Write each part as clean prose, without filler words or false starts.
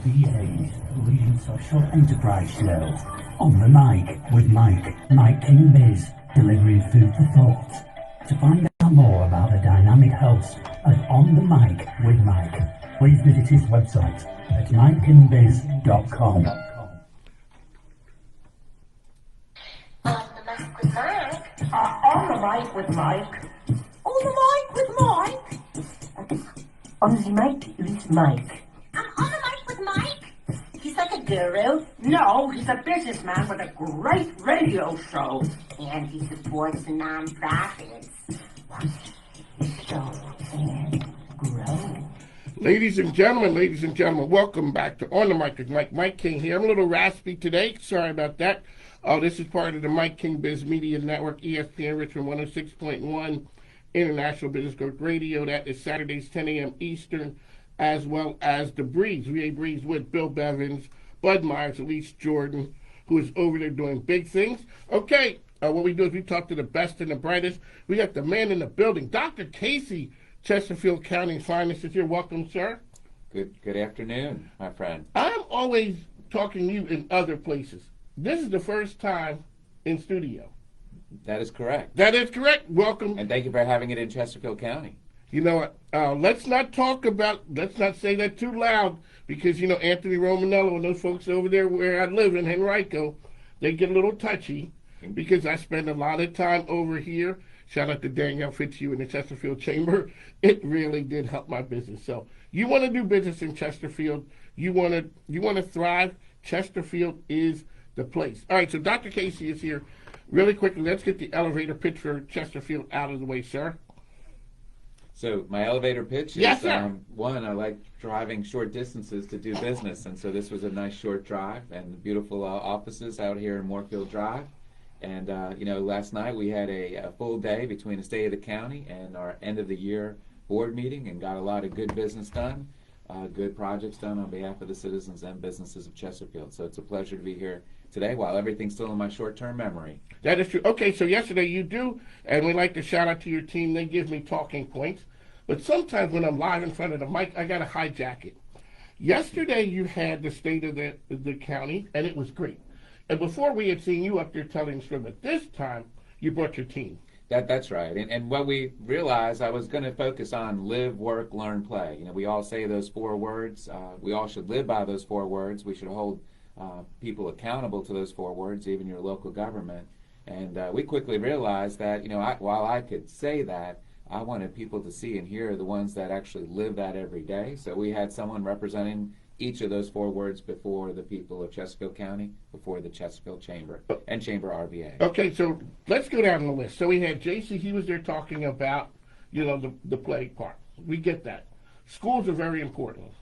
RVA's Region Social Enterprise Show. On the Mic with Mike King Biz, delivering food for thought. To find out more about the dynamic host of On the Mic with Mike, please visit his website at mikekingbiz.com. On the mic with Mike. On the mic with Mike. On the mic with Mike. I'm on the mic with Mike. He's like a guru. No, he's a businessman with a great radio show. And he supports the nonprofits. Watch the show and grow. Ladies and gentlemen, welcome back to On the Mic with Mike. Mike King here. I'm a little raspy today. Sorry about that. This is part of the Mike King Biz Media Network, ESPN Richmond 106.1, International Business Growth Radio. That is Saturdays, 10 a.m. Eastern, as well as The Breeze, VA Breeze with Bill Bevins, Bud Myers, Elise Jordan, who is over there doing big things. Okay, what we do is we talk to the best and the brightest. We got the man in the building, Dr. Casey, Chesterfield County's finest, is here. Welcome, sir. Good afternoon, my friend. I'm always talking to you in other places. This is the first time in studio. That is correct. That is correct. Welcome. And thank you for having it in Chesterfield County. You know what? Let's not say that too loud, because, Anthony Romanello and those folks over there where I live in Henrico, they get a little touchy because I spend a lot of time over here. Shout out to Danielle Fitzhugh in the Chesterfield Chamber. It really did help my business. So you want to do business in Chesterfield, you want to thrive, Chesterfield is the place. All right, so Dr. Casey is here. Really quickly, let's get the elevator pitch for Chesterfield out of the way, sir. So my elevator pitch is, yes, sir. One, I like driving short distances to do business, and so this was a nice short drive, and beautiful offices out here in Moorfield Drive. And, last night we had a full day between the state of the county and our end-of-the-year board meeting, and got a lot of good business done, good projects done on behalf of the citizens and businesses of Chesterfield. So it's a pleasure to be here today while everything's still in my short-term memory. That is true. Okay, so yesterday you do, and we like to shout out to your team. They give me talking points. But sometimes when I'm live in front of the mic, I got to hijack it. Yesterday you had the state of the county, and it was great. And before we had seen you up there telling the story, but this time you brought your team. That's right. And what we realized, I was going to focus on live, work, learn, play. We all say those 4 words. We all should live by those 4 words. We should hold people accountable to those 4 words, even your local government. And we quickly realized that, while I could say that, I wanted people to see and hear the ones that actually live that every day. So we had someone representing each of those 4 words before the people of Chesterfield County, before the Chesterfield Chamber and Chamber RVA. Okay, so let's go down the list. So we had JC, he was there talking about, the play part. We get that. Schools are very important.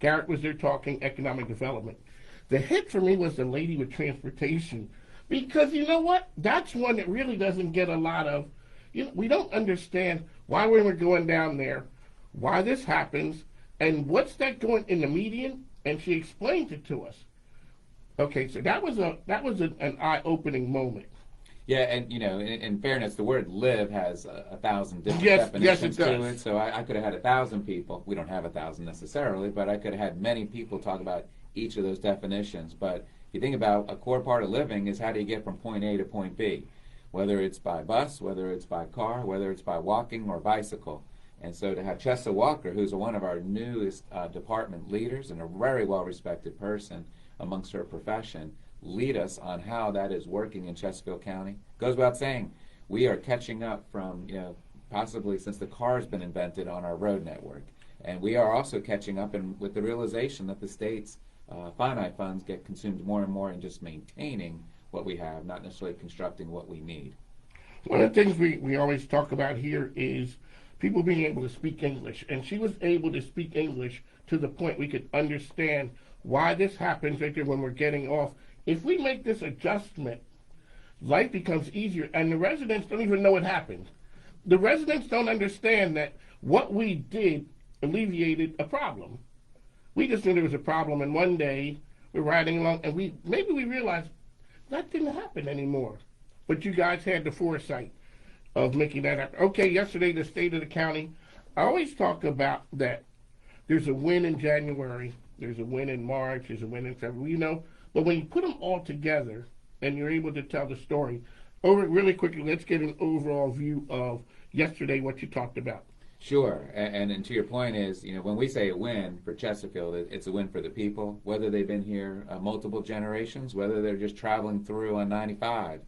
Garrett was there talking economic development. The hit for me was the lady with transportation, because you know what? That's one that really doesn't get a lot of, we don't understand why we were going down there, why this happens, and what's that going in the median? And she explained it to us. Okay, so that was an eye-opening moment. Yeah, and in fairness, the word "live" has 1,000 different definitions yes, it to does. it. So I could have had 1,000 people. We don't have 1,000 necessarily, but I could have had many people talk about each of those definitions. But if you think about a core part of living is how do you get from point A to point B, whether it's by bus, whether it's by car, whether it's by walking or bicycle. And so to have Chessa Walker, who's one of our newest department leaders and a very well-respected person amongst her profession, lead us on how that is working in Chesterfield County. Goes without saying, we are catching up from, possibly since the car's been invented on our road network. And we are also catching up with the realization that the state's finite funds get consumed more and more in just maintaining what we have, not necessarily constructing what we need. One of the things we always talk about here is people being able to speak English. And she was able to speak English to the point we could understand why this happens right there when we're getting off. If we make this adjustment, life becomes easier, and the residents don't even know what happened. The residents don't understand that what we did alleviated a problem. We just knew there was a problem, and one day we're riding along, and maybe we realized that didn't happen anymore. But you guys had the foresight of making that happen. Okay, yesterday, the state of the county. I always talk about that there's a win in January There's a win in March. There's a win in February. You know, but when you put them all together and you're able to tell the story, over really quickly, let's get an overall view of yesterday, what you talked about. Sure, and to your point is, you know, when we say a win for Chesterfield, it's a win for the people, whether they've been here multiple generations, whether they're just traveling through on 95.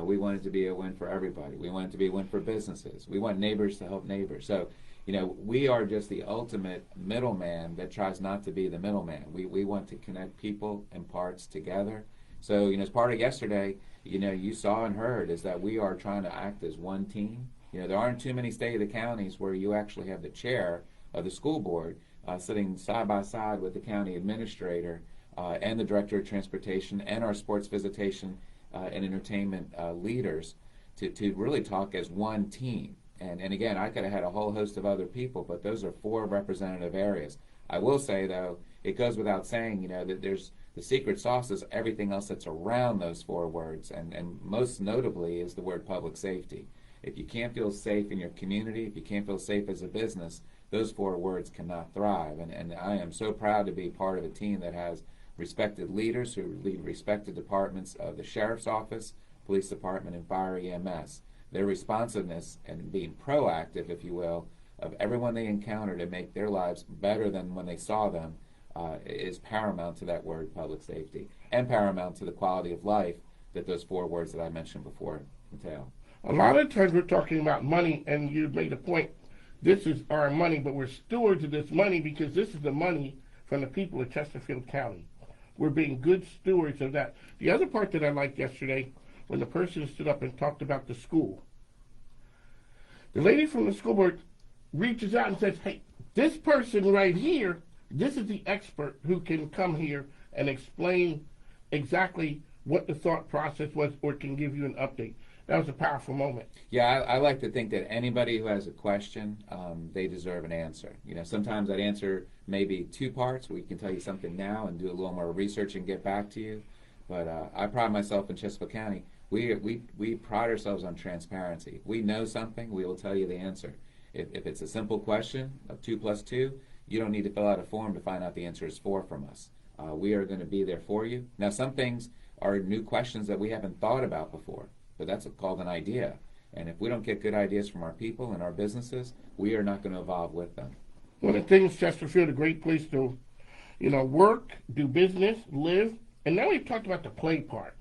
We want it to be a win for everybody. We want it to be a win for businesses. We want neighbors to help neighbors. So, you know, we are just the ultimate middleman that tries not to be the middleman. We want to connect people and parts together. So, you know, as part of yesterday, you know, you saw and heard is that we are trying to act as one team. You know, there aren't too many state of the counties where you actually have the chair of the school board sitting side by side with the county administrator and the director of transportation and our sports visitation and entertainment leaders to really talk as one team. And again, I could have had a whole host of other people, but those are 4 representative areas. I will say, though, it goes without saying, you know, that there's the secret sauce is everything else that's around those 4 words, and most notably is the word public safety. If you can't feel safe in your community, if you can't feel safe as a business, those 4 words cannot thrive. And I am so proud to be part of a team that has respected leaders who lead respected departments of the Sheriff's Office, Police Department, and Fire EMS. Their responsiveness and being proactive, if you will, of everyone they encounter to make their lives better than when they saw them is paramount to that word public safety and paramount to the quality of life that those 4 words that I mentioned before entail. A lot of times we're talking about money, and you made a point. This is our money, but we're stewards of this money because this is the money from the people of Chesterfield County. We're being good stewards of that. The other part that I liked yesterday, when the person stood up and talked about the school, the lady from the school board reaches out and says, hey, this person right here, this is the expert who can come here and explain exactly what the thought process was or can give you an update. That was a powerful moment. Yeah, I like to think that anybody who has a question, they deserve an answer. You know, sometimes that answer may be 2 parts. We can tell you something now and do a little more research and get back to you. But I pride myself in Chesterfield County. We pride ourselves on transparency. We know something, we will tell you the answer. If it's a simple question of 2 plus 2, you don't need to fill out a form to find out the answer is 4 from us. We are going to be there for you. Now, some things are new questions that we haven't thought about before. But that's called an idea. And if we don't get good ideas from our people and our businesses, we are not going to evolve with them. One of the things, Chesterfield, a great place to, you know, work, do business, live. And now we've talked about the play part.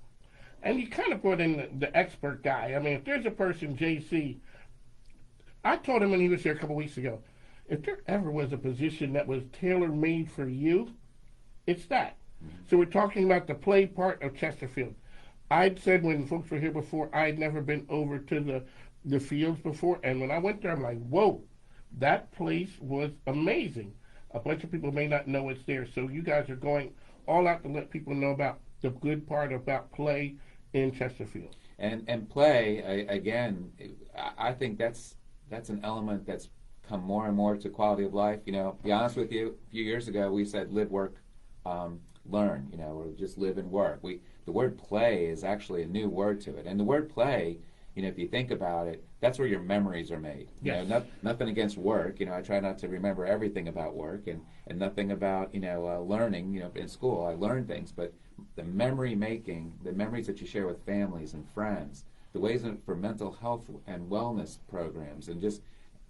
And you kind of put in the expert guy. I mean, if there's a person, JC, I told him when he was here a couple weeks ago, if there ever was a position that was tailor-made for you, it's that. So we're talking about the play part of Chesterfield. I'd said when folks were here before, I'd never been over to the fields before, and when I went there, I'm like, whoa, that place was amazing. A bunch of people may not know it's there, so you guys are going all out to let people know about the good part about play in Chesterfield. And play, again, I think that's an element that's come more and more to quality of life. You know, to be honest with you, a few years ago, we said live, work, learn, you know, or just live and work. The word play is actually a new word to it. And the word play, you know, if you think about it, that's where your memories are made. Yes. You know, nothing against work. You know, I try not to remember everything about work and nothing about, you know, learning. You know, in school I learned things, but the memory making, the memories that you share with families and friends, the ways for mental health and wellness programs, and just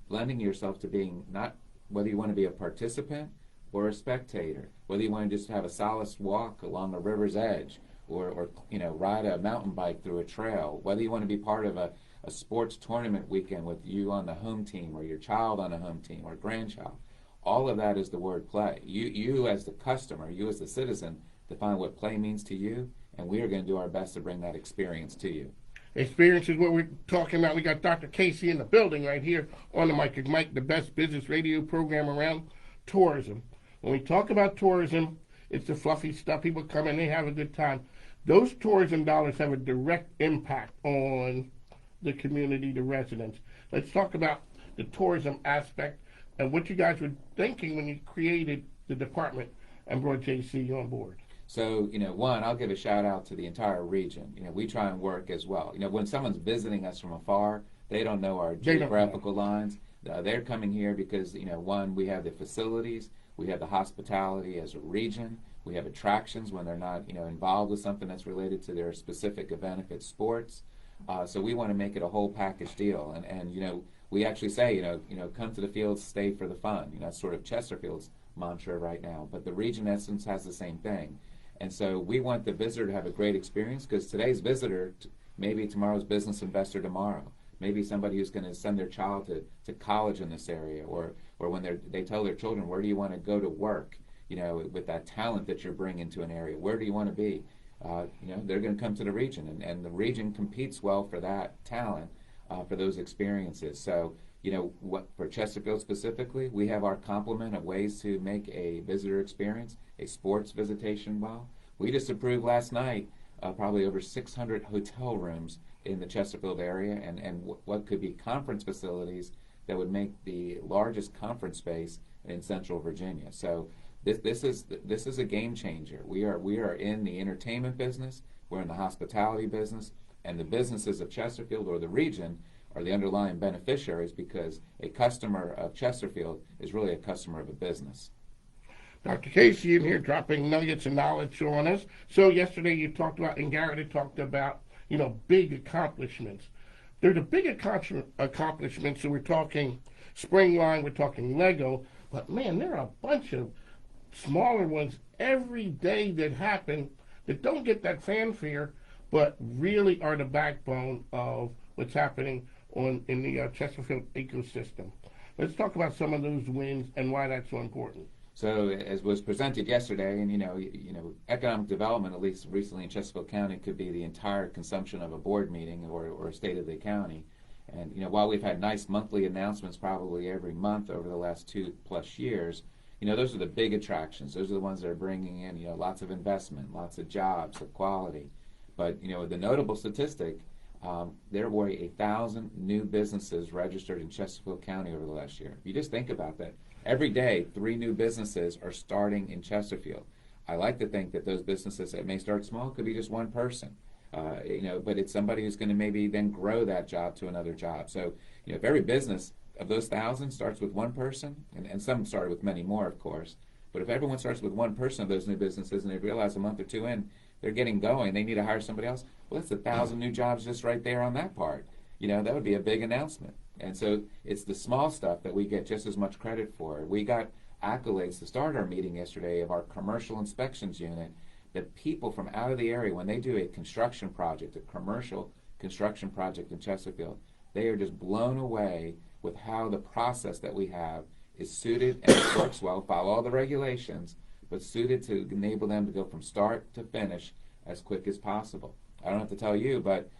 lending yourself to being not, whether you want to be a participant or a spectator, whether you want to just have a solace walk along a river's edge, or you know, ride a mountain bike through a trail, whether you want to be part of a sports tournament weekend with you on the home team or your child on a home team or grandchild, all of that is the word play. You as the customer, you as the citizen, define what play means to you, and we are going to do our best to bring that experience to you. Experience is what we're talking about. We got Dr. Casey in the building right here on the mic. Mike, the best business radio program around, tourism. When we talk about tourism, it's the fluffy stuff. People come in, they have a good time. Those tourism dollars have a direct impact on the community, the residents. Let's talk about the tourism aspect and what you guys were thinking when you created the department and brought JC on board. So, you know, one, I'll give a shout out to the entire region. You know, we try and work as well. You know, when someone's visiting us from afar, they don't know our geographical lines. They're coming here because, you know, one, we have the facilities, We have the hospitality as a region. We have attractions when they're not, involved with something that's related to their specific event, if it's sports. So we want to make it a whole package deal. And we actually say, come to the fields, stay for the fun. That's sort of Chesterfield's mantra right now. But the region, in essence, has the same thing. And so we want the visitor to have a great experience, because today's visitor may be tomorrow's business investor tomorrow. Maybe somebody who's going to send their child to college in this area, or when they tell their children, where do you want to go to work, with that talent that you're bringing to an area, where do you want to be? They're going to come to the region, and the region competes well for that talent, for those experiences. So, what for Chesterfield specifically, we have our complement of ways to make a visitor experience, a sports visitation well. We just approved last night probably over 600 hotel rooms in the Chesterfield area, and what could be conference facilities that would make the largest conference space in Central Virginia. So this is a game changer. We are in the entertainment business, we're in the hospitality business, and the businesses of Chesterfield or the region are the underlying beneficiaries, because a customer of Chesterfield is really a customer of a business. Dr. Casey in here dropping nuggets of knowledge on us. So yesterday you talked about, and Garrett had talked about, big accomplishments. They're the big accomplishments, so we're talking Springline, we're talking Lego, but man, there are a bunch of smaller ones every day that happen that don't get that fanfare, but really are the backbone of what's happening in the Chesterfield ecosystem. Let's talk about some of those wins and why that's so important. So, as was presented yesterday, and economic development, at least recently in Chesterfield County, could be the entire consumption of a board meeting or a state of the county. And while we've had nice monthly announcements probably every month over the last 2+ years, those are the big attractions. Those are the ones that are bringing in lots of investment, lots of jobs of quality. But the notable statistic, there were 1,000 new businesses registered in Chesterfield County over the last year. If you just think about that, every day 3 new businesses are starting in Chesterfield. I like to think that those businesses that may start small could be just one person, but it's somebody who's going to maybe then grow that job to another job. So if every business of those 1,000 starts with one person, and some started with many more, of course, but if everyone starts with one person of those new businesses and they realize a month or 2 in they're getting going, they need to hire somebody else, well, that's 1,000 new jobs just right there on that part. That would be a big announcement. And so it's the small stuff that we get just as much credit for. We got accolades to start our meeting yesterday of our commercial inspections unit, that people from out of the area, when they do a construction project, a commercial construction project in Chesterfield, they are just blown away with how the process that we have is suited and it works well, follow all the regulations, but suited to enable them to go from start to finish as quick as possible. I don't have to tell you, but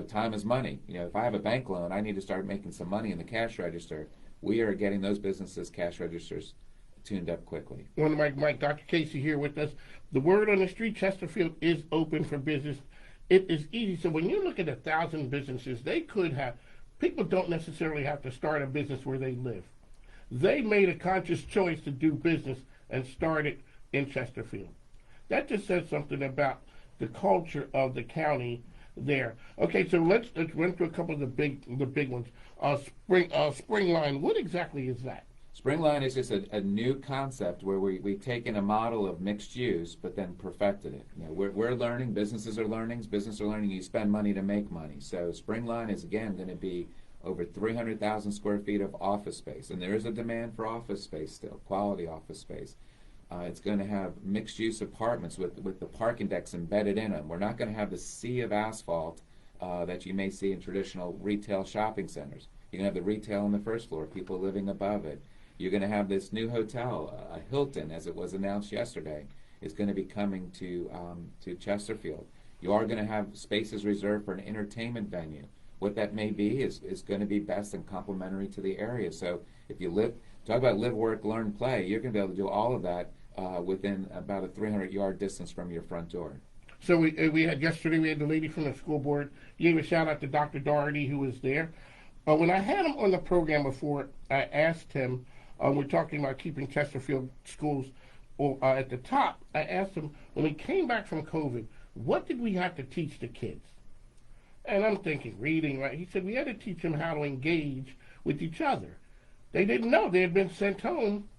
time is money. If I have a bank loan, I need to start making some money in the cash register. We are getting those businesses' cash registers tuned up quickly. One of my Dr. Casey here with us. The word on the street, Chesterfield is open for business. It is easy. So when you look at 1,000 businesses, people don't necessarily have to start a business where they live. They made a conscious choice to do business and start it in Chesterfield. That just says something about the culture of the county there. Okay, so let's run through a couple of the big ones. Springline, what exactly is that? Springline is just a new concept where we've taken a model of mixed use but then perfected it. We're learning, businesses are learning, you spend money to make money. So Springline is again going to be over 300,000 square feet of office space, and there is a demand for office space still, quality office space. It's going to have mixed use apartments with the parking decks embedded in them. We're not going to have the sea of asphalt that you may see in traditional retail shopping centers. You're going to have the retail on the first floor, people living above it. You're going to have this new hotel, a Hilton, as it was announced yesterday, is going to be coming to Chesterfield. You are going to have spaces reserved for an entertainment venue. What that may be is going to be best and complementary to the area. So if you talk about live, work, learn, play, you're going to be able to do all of that within about a 300-yard distance from your front door. So we had the lady from the school board, gave a shout out to Dr. Doherty, who was there. When I had him on the program before, I asked him, we're talking about keeping Chesterfield schools at the top. I asked him, when we came back from COVID, what did we have to teach the kids? And I'm thinking, reading, right? He said we had to teach them how to engage with each other. They didn't know they had been sent home,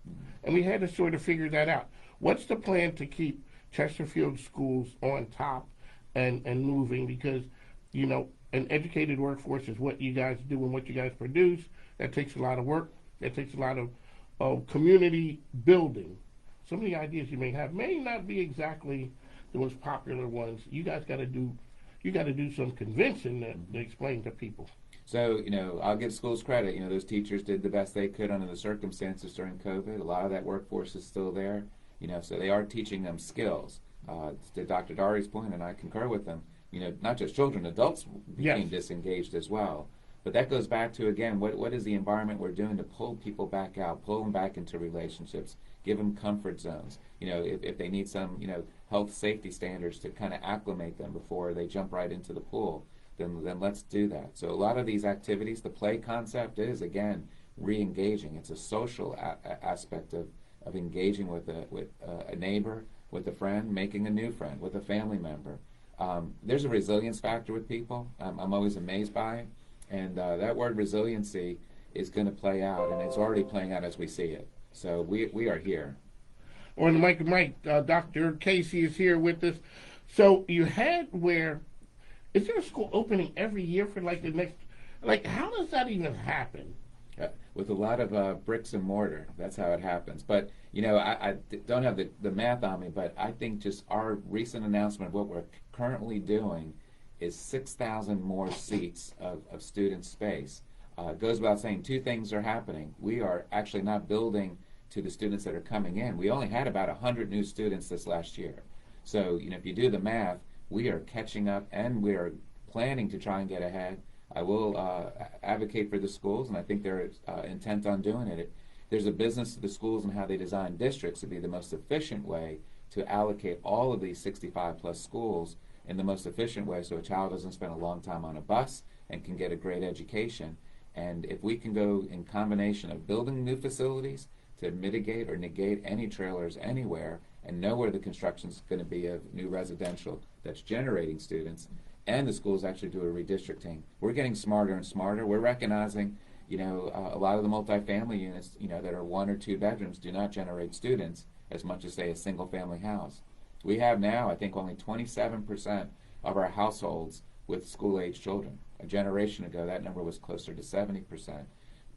and we had to sort of figure that out. What's the plan to keep Chesterfield schools on top and moving? Because, you know, an educated workforce is what you guys do and what you guys produce. That takes a lot of work. That takes a lot of community building. Some of the ideas you may have may not be exactly the most popular ones. You guys got to do some convincing to explain to people. So, you know, I'll give schools credit. You know, those teachers did the best they could under the circumstances during COVID. A lot of that workforce is still there. You know, so they are teaching them skills. To Dr. Dari's point, and I concur with them, you know, not just children, adults became disengaged as well. But that goes back to, again, what is the environment we're doing to pull people back out, pull them back into relationships, give them comfort zones. You know, if they need some, you know, health safety standards to kind of acclimate them before they jump right into the pool, then let's do that. So a lot of these activities, the play concept is, again, re-engaging. It's a social aspect of engaging with a neighbor, with a friend, making a new friend, with a family member. There's a resilience factor with people. I'm always amazed by it. And that word resiliency is going to play out, and it's already playing out as we see it. So we are here. On the mic, Dr. Casey is here with us. So you had is there a school opening every year for like the next, like how does that even happen? With a lot of bricks and mortar, that's how it happens. But, you know, I don't have the math on me, but I think just our recent announcement of what we're currently doing is 6,000 more seats of student space. It goes without saying, two things are happening. We are actually not building to the students that are coming in. We only had about 100 new students this last year. So, you know, if you do the math, we are catching up, and we are planning to try and get ahead. I will advocate for the schools, and I think they're intent on doing it. There's a business to the schools and how they design districts to be the most efficient way to allocate all of these 65-plus schools in the most efficient way so a child doesn't spend a long time on a bus and can get a great education. And if we can go in combination of building new facilities to mitigate or negate any trailers anywhere and know where the construction is going to be of new residential that's generating students, and the schools actually do a redistricting, we're getting smarter and smarter. We're recognizing, you know, a lot of the multifamily units, you know, that are 1 or 2 bedrooms do not generate students as much as, say, a single-family house. We have now, I think, only 27% of our households with school-age children. A generation ago, that number was closer to 70%.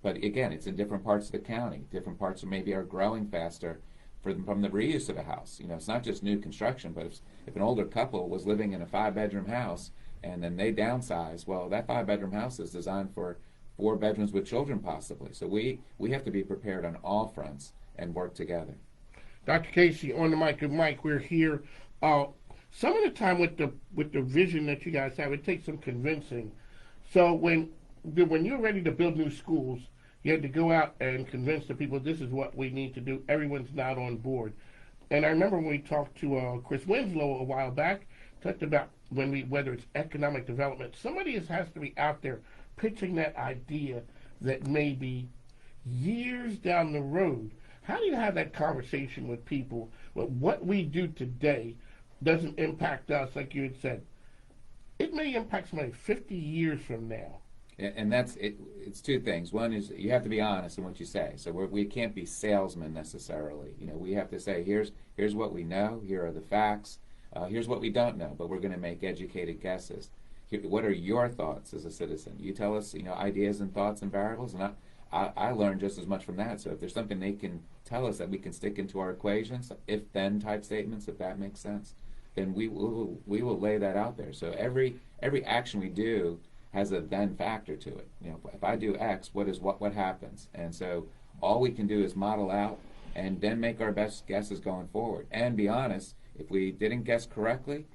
But again, it's in different parts of the county. Different parts of maybe are growing faster from the reuse of a house. You know, it's not just new construction, but if an older couple was living in a 5-bedroom house and then they downsize, well, that 5-bedroom house is designed for 4 bedrooms with children possibly. So we have to be prepared on all fronts and work together. Dr. Casey, on the mic, we're here. Some of the time with the vision that you guys have, it takes some convincing. So when you're ready to build new schools, you had to go out and convince the people this is what we need to do. Everyone's not on board. And I remember when we talked to Chris Winslow a while back, talked about whether it's economic development, somebody has to be out there pitching that idea that maybe years down the road. How do you have that conversation with people? Well, what we do today doesn't impact us, like you had said. It may impact somebody 50 years from now. And that's it. It's 2 things. One is you have to be honest in what you say. So we can't be salesmen necessarily. You know, we have to say, here's what we know. Here are the facts. Here's what we don't know. But we're going to make educated guesses. What are your thoughts as a citizen? You tell us, you know, ideas and thoughts and variables, and I learn just as much from that. So if there's something they can tell us that we can stick into our equations, if-then type statements, if that makes sense, then we will lay that out there. So every action we do has a then factor to it. You know, if I do X, what happens? And so all we can do is model out and then make our best guesses going forward. And be honest, if we didn't guess correctly,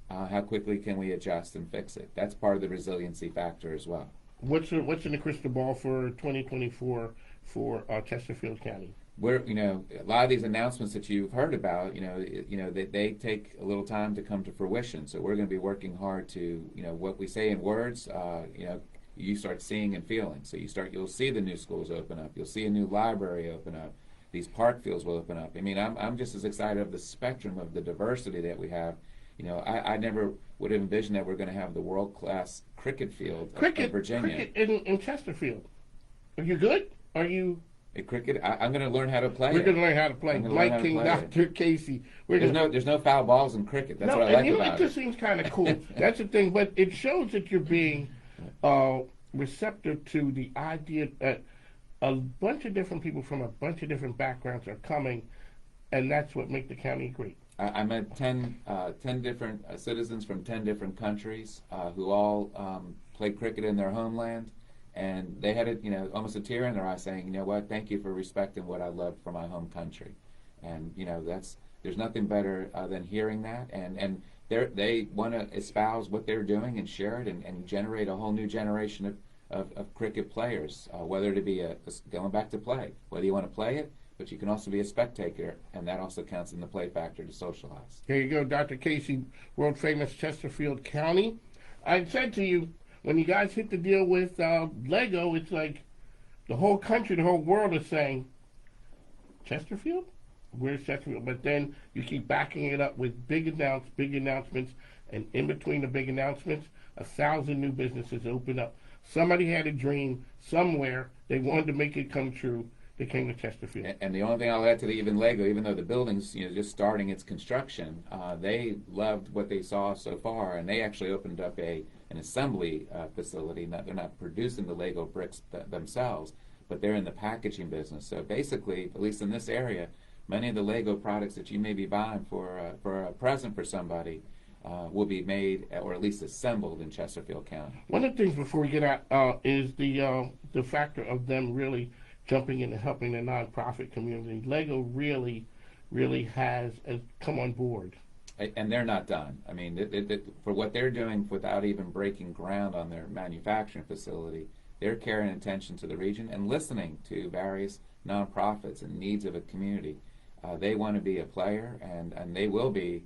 how quickly can we adjust and fix it? That's part of the resiliency factor as well. What's in the crystal ball for 2024 for Chesterfield County? We're, you know, a lot of these announcements that you've heard about, they take a little time to come to fruition. So we're going to be working hard to, you know, what we say in words, you start seeing and feeling. So you'll see the new schools open up. You'll see a new library open up. These park fields will open up. I mean, I'm just as excited of the spectrum of the diversity that we have. You know, I never would have envisioned that we're going to have the world-class cricket field of Virginia. Cricket in Chesterfield. Are you good? Are you? Cricket, I'm going to learn how to play We're it. going to learn how to play. I'm gonna learn how Mike to King, play it. Dr. Casey. There's no foul balls in cricket. That's what I and like you know, about it it. just seems kind of cool. That's the thing, but it shows that you're being receptive to the idea that a bunch of different people from a bunch of different backgrounds are coming, and that's what makes the county great. I met 10 different citizens from 10 different countries who all played cricket in their homeland, and they had almost a tear in their eye saying, you know what, thank you for respecting what I love for my home country. And there's nothing better than hearing that, and they want to espouse what they're doing and share it and generate a whole new generation of cricket players, whether to be going back to play, whether you want to play it, but you can also be a spectator, and that also counts in the play factor to socialize. There you go, Dr. Casey, world famous Chesterfield County. I said to you, when you guys hit the deal with Lego, it's like the whole country, the whole world is saying, Chesterfield? Where's Chesterfield? But then you keep backing it up with big announcements, and in between the big announcements, 1,000 new businesses open up. Somebody had a dream somewhere. They wanted to make it come true. They came to Chesterfield. And the only thing I'll add to the even Lego, even though the building's just starting its construction, they loved what they saw so far, and they actually opened up an assembly facility. They're not producing the Lego bricks themselves, but they're in the packaging business. So basically, at least in this area, many of the Lego products that you may be buying for a present for somebody will be made or at least assembled in Chesterfield County. One of the things before we get out is the factor of them really jumping in and helping the nonprofit community. Lego really has come on board. And they're not done. I mean, for what they're doing without even breaking ground on their manufacturing facility, they're carrying attention to the region and listening to various nonprofits and needs of a community. They want to be a player, and they will be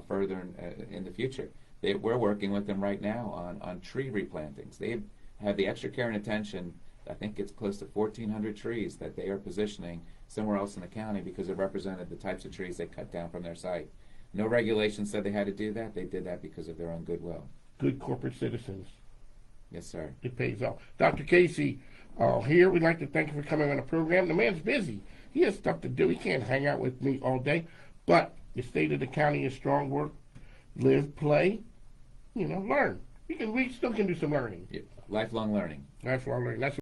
further in the future. We're working with them right now on tree replantings. They have the extra care and attention. I think it's close to 1,400 trees that they are positioning somewhere else in the county because it represented the types of trees they cut down from their site. No regulations said they had to do that. They did that because of their own goodwill. Good corporate citizens. Yes, sir. It pays off. Dr. Casey, here we'd like to thank you for coming on the program. The man's busy. He has stuff to do. He can't hang out with me all day. But the state of the county is strong. Work, live, play, learn. We still can do some learning. Yeah. Lifelong learning. Lifelong learning. That's